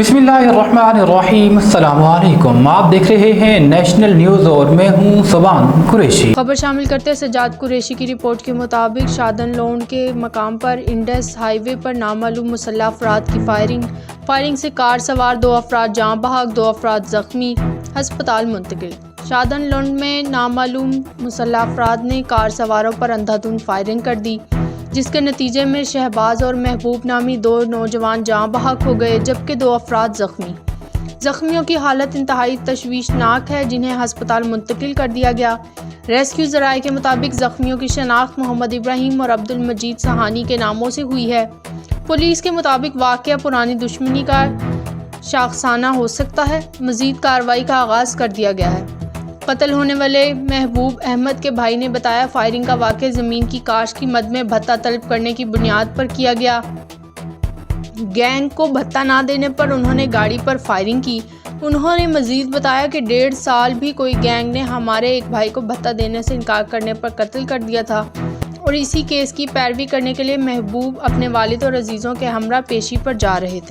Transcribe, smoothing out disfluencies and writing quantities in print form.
बिस्मिल्लाहिर्रहमानिर्रहीम। अस्सलाम वालेकुम। आप देख रहे हैं नेशनल न्यूज़ और मैं हूं सुबान कुरैशी। खबर शामिल करते सजाद कुरैशी की रिपोर्ट के मुताबिक शादन लोन के मकाम पर इंडस हाईवे पर नामालूम मुसल्लह अफराद की फायरिंग से कार सवार 2 अफराद जाँ बहक, 2 अफराद जख्मी, हस्पताल मुंतकिल। शादन लोन में नामालूम मुसल्लह अफराद ने कार सवारों पर अंधाधुंध फायरिंग कर दी, जिसके नतीजे में शहबाज और महबूब नामी 2 नौजवान जाँ बहक हो गए, जबकि 2 अफराद जख्मी। जख्मियों की हालत इंतहाई तशवीशनाक है, जिन्हें हस्पताल मुंतकिल कर दिया गया। रेस्क्यू ज़राए के मुताबिक जख्मियों की शनाख्त मोहम्मद इब्राहिम और अब्दुल मजीद सहानी के नामों से हुई है। पुलिस के मुताबिक वाक़या पुरानी दुश्मनी का शाखसाना हो सकता है। मज़ीद कार्रवाई का आगाज़ कर दिया गया है। कत्ल होने वाले महबूब अहमद के भाई ने बताया, फायरिंग का वाक़या ज़मीन की काश्त की मद में भत्ता तलब करने की बुनियाद पर किया गया। गैंग को भत्ता ना देने पर उन्होंने गाड़ी पर फायरिंग की। उन्होंने मजीद बताया कि 1.5 साल भी कोई गैंग ने हमारे एक भाई को भत्ता देने से इनकार करने पर कत्ल कर दिया था, और इसी केस की पैरवी करने के लिए महबूब अपने वालिद और अजीज़ों के हमरा पेशी पर जा रहे थे।